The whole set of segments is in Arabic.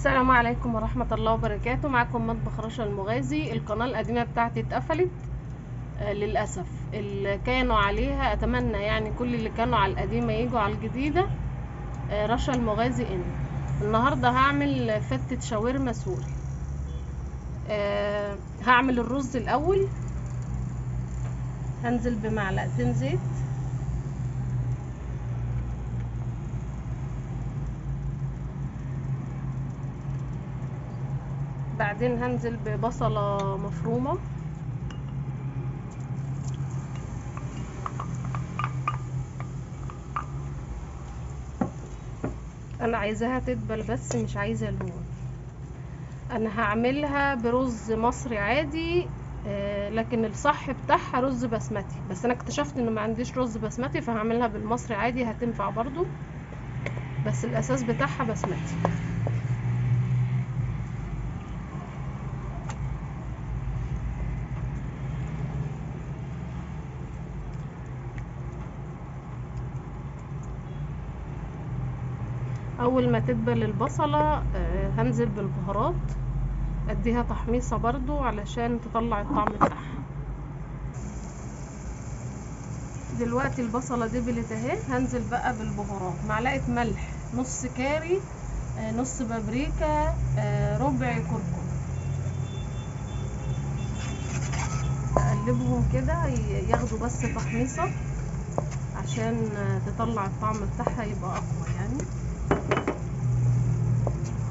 السلام عليكم ورحمة الله وبركاته. معكم مطبخ رشا المغازي. القناة القديمة بتاعتي اتقفلت للأسف. اللي كانوا عليها أتمنى يعني كل اللي كانوا على القديمة يجوا على الجديدة. رشا المغازي النهاردة هعمل فتة شاورما سوري. هعمل الرز الأول. هنزل بمعلقتين زيت، بعدين هنزل ببصلة مفرومة، انا عايزاها تدبل بس مش عايزة لون. انا هعملها برز مصري عادي، لكن الصح بتاعها رز بسمتي، بس انا اكتشفت ان ما عنديش رز بسمتي فهعملها بالمصري عادي، هتنفع برضو، بس الاساس بتاعها بسمتي. اول ما تدبل البصلة هنزل بالبهارات، اديها تحميصة برضو علشان تطلع الطعم بتاعها. دلوقتي البصلة دبلت اهي، هنزل بقى بالبهارات. معلقة ملح، نص كاري، نص بابريكا، ربع كركم. اقلبهم كده ياخدوا بس تحميصة عشان تطلع الطعم بتاعها يبقى اقوى يعني.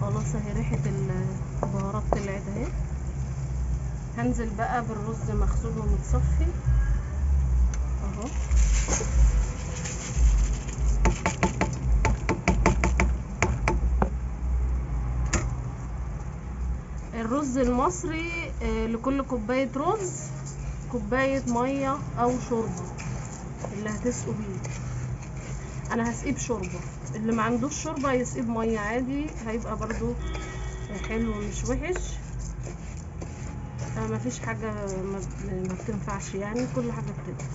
خلاص اهي ريحة البهارات طلعت اهي. هنزل بقى بالرز مغسول ومتصفي اهو. الرز المصري لكل كوباية رز كوباية مية او شوربة اللي هتسقوا بيه. انا هسقيه بشوربة، اللي ما عندوش شوربة يسقيه بمية عادي، هيبقى برضو حلو مش وحش. ما فيش حاجة ما بتنفعش يعني، كل حاجة بتنفع،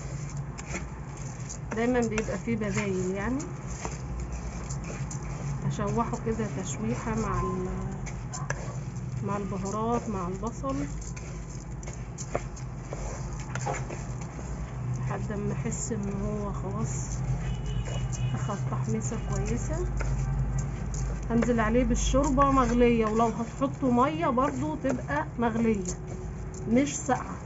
دايما بيبقى فيه بدايل يعني. هشوحه كده تشويحة مع البهارات مع البصل لحد ما احس ان هو خلاص اخد تحميصة كويسة. هنزل عليه بالشوربة مغلية، ولو هتحطوا مية برضو تبقى مغلية مش ساقعة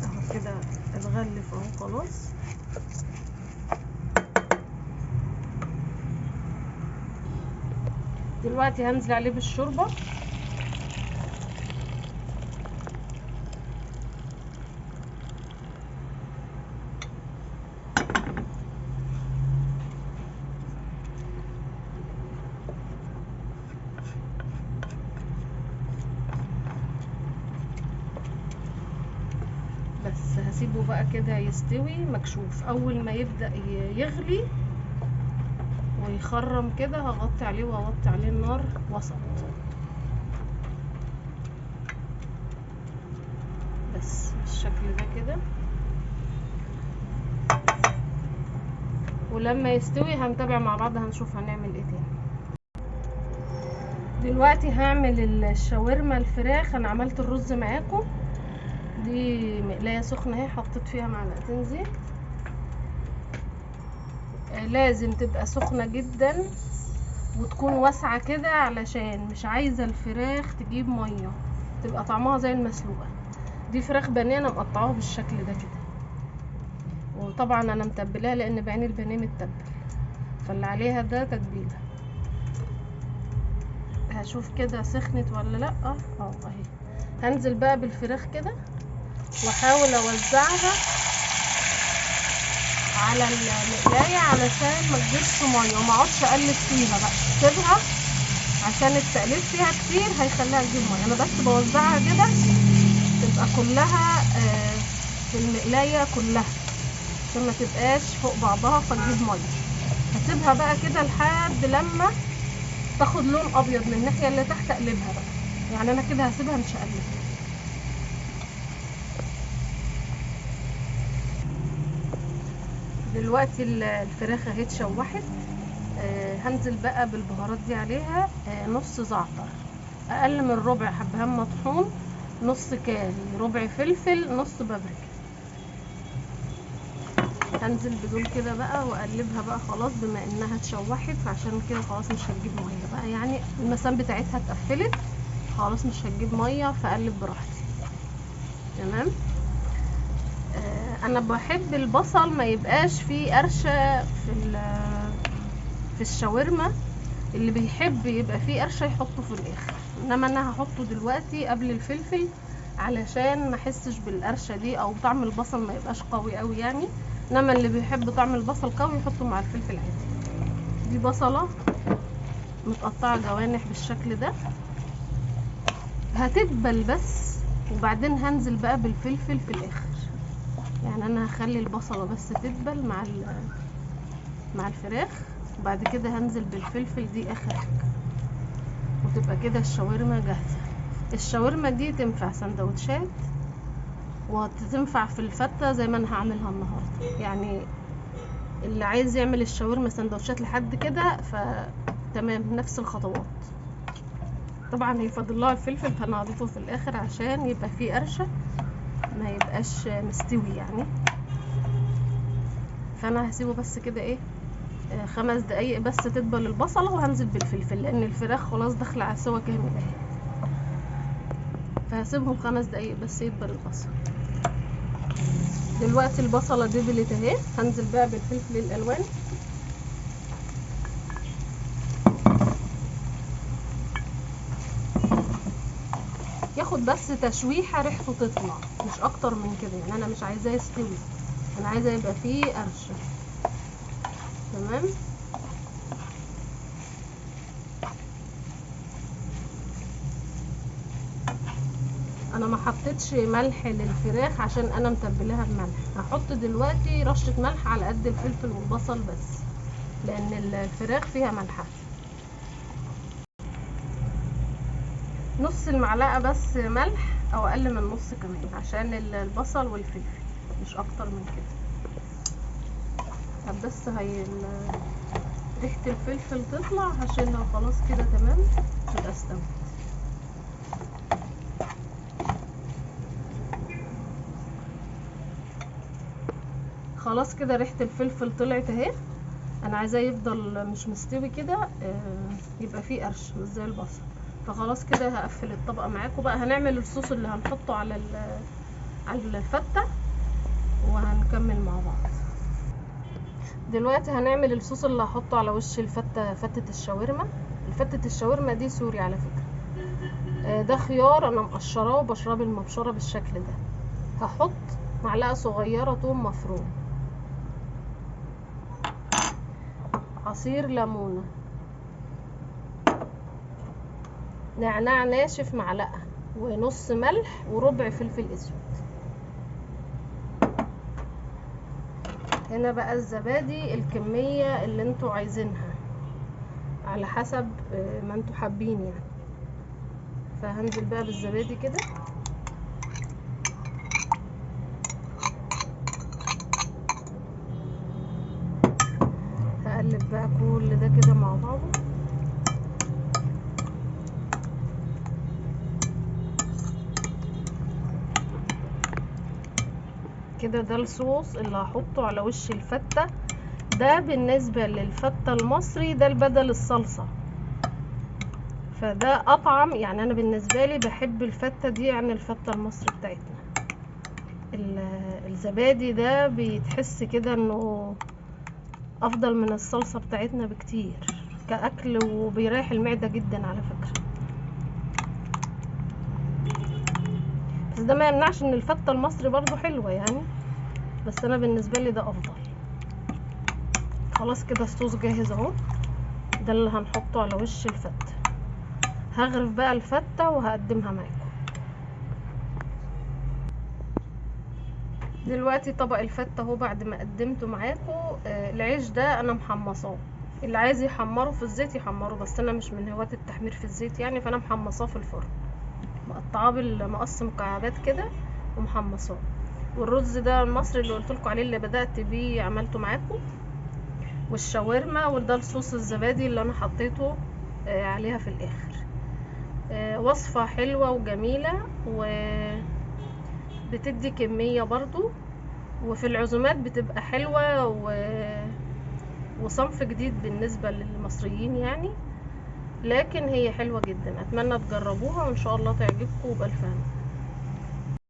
اهو كده. اتغلف اهو خلاص. دلوقتي هنزل عليه بالشوربة. بس هسيبه بقى كده يستوي مكشوف. اول ما يبدأ يغلي ويخرم كده هغطي عليه، وهغطي عليه النار وسط بس بالشكل ده كده. ولما يستوي هنتابع مع بعض، هنشوف هنعمل ايه تاني. دلوقتي هعمل الشاورما الفراخ. انا عملت الرز معاكم، دي مقلايه سخنه اهي، حطيت فيها معلقتين زيت. لازم تبقى سخنه جدا وتكون واسعه كده، علشان مش عايزه الفراخ تجيب ميه، تبقى طعمها زي المسلوقه. دي فراخ بانيه انا مقطعاها بالشكل ده كده، وطبعا انا متبلاها لان بعين البانيه متبل، فاللي عليها ده تتبيله. هشوف كده سخنت ولا لا. اهي. هنزل بقى بالفراخ كده واحاول اوزعها على المقلايه علشان ما تجيبش ميه، وما اقعدش اقلب فيها بقى، سيبها عشان التقليب فيها كتير هيخليها تجيب ميه. انا بس بوزعها كده تبقى كلها في المقلايه كلها عشان ما تبقاش فوق بعضها فتجيب ميه. هسيبها بقى كده لحد لما تاخد لون ابيض من الناحيه اللي تحت، اقلبها بقى يعني. انا كده هسيبها مش هقلبها. دلوقتي الفراخ اهي اتشوحت. هنزل بقى بالبهارات دي عليها. نص زعتر، اقل من ربع حبهان مطحون، نص كاري، ربع فلفل، نص بابريكا. هنزل بدول كده بقى واقلبها بقى خلاص، بما انها اتشوحت فعشان كده خلاص مش هتجيب ميه بقى، يعني المسام بتاعتها اتقفلت خلاص مش هتجيب ميه، فاقلب براحتي. تمام. انا بحب البصل ما يبقاش فيه قرشه في الشاورما. اللي بيحب يبقى فيه قرشه يحطه في الاخر، انما انا هحطه دلوقتي قبل الفلفل علشان ما احسش بالقرشه دي، او طعم البصل ما يبقاش قوي قوي يعني. انما اللي بيحب طعم البصل قوي يحطه مع الفلفل عادي. دي بصله متقطعه جوانح بالشكل ده، هتدبل بس، وبعدين هنزل بقى بالفلفل في الاخر. يعني انا هخلي البصله بس تدبل مع الفراخ، وبعد كده هنزل بالفلفل دي اخر حاجه، وتبقى كده الشاورما جاهزه. الشاورما دي تنفع سندوتشات وتنفع في الفتة زي ما انا هعملها النهارده. يعني اللي عايز يعمل الشاورما سندوتشات لحد كده فتمام، نفس الخطوات. طبعا هيفضل لها الفلفل، فانا هضيفه في الاخر عشان يبقى فيه قرشه ما يبقاش مستوي يعني. فانا هسيبه بس كده ايه 5 دقايق بس تدبل البصله، وهنزل بالفلفل لان الفراخ خلاص داخله على سوا كامل اهي. فهسيبهم 5 دقايق بس يدبل البصل. دلوقتي البصله دبلت اهي، هنزل بقى بالفلفل الالوان. ياخد بس تشويحه ريحته تطلع، مش اكتر من كده يعني. انا مش عايزاه يستوي، انا عايزه يبقى فيه قرشه. تمام. انا ما حطيتش ملح للفراخ عشان انا متبلاها بملح. هحط دلوقتي رشه ملح على قد الفلفل والبصل بس، لان الفراخ فيها ملح. نص المعلقه بس ملح، او اقل من نص كمان، عشان البصل والفلفل، مش اكتر من كده. طب بس ريحه الفلفل تطلع هشيلها خلاص كده تمام، تبقى استوت. خلاص كده ريحه الفلفل طلعت اهي. انا عايزاه يفضل مش مستوي كده، يبقى فيه قرش مش زي البصل. فخلاص كده هقفل الطبقه معاكم بقى. هنعمل الصوص اللي هنحطه على الفته وهنكمل مع بعض. دلوقتي هنعمل الصوص اللي هحطه على وش الفته، فتة الشاورما. الفتة الشاورما دي سوري على فكرة. ده خيار انا مقشراه وبشراه بالمبشره بالشكل ده. هحط معلقه صغيره ثوم مفروم، عصير ليمونه، نعناع ناشف معلقه، ونص ملح، وربع فلفل اسود. هنا بقى الزبادي الكميه اللي انتوا عايزينها على حسب ما انتوا حابين يعني. فهنزل بقى بالزبادي كده، هقلب بقى كل ده كده مع بعضه. كده ده الصوص اللي هحطه على وش الفتة. ده بالنسبة للفتة المصري ده البدل الصلصة، فده اطعم يعني. انا بالنسبة لي بحب الفتة دي عن الفتة المصري بتاعتنا. الزبادي ده بيتحس كده انه افضل من الصلصة بتاعتنا بكتير كأكل، وبيريح المعدة جدا على فكرة. بس ده ما يمنعش ان الفتة المصري برضو حلوة يعني، بس انا بالنسبة لي ده افضل. خلاص كده الصوص جاهز اهو. ده اللي هنحطه على وش الفتة. هغرف بقى الفتة وهقدمها معاكم. دلوقتي طبق الفتة اهو بعد ما قدمته معاكم. العيش ده انا محمصاه، اللي عايز يحمره في الزيت يحمره، بس انا مش من هواة التحمير في الزيت يعني. فانا محمصاه في الفرن، مقطعاه بالمقص مكعبات كده ومحمصاه. والرز ده المصري اللي قلت لكم عليه اللي بدأت بيه عملته معاكم. والشاورما، وده الصوص الزبادي اللي انا حطيته عليها في الاخر. وصفة حلوة وجميلة وبتدي كمية برضو، وفي العزومات بتبقى حلوة وصنف جديد بالنسبة للمصريين يعني، لكن هي حلوة جدا. اتمنى تجربوها وان شاء الله تعجبكم بالف هنا.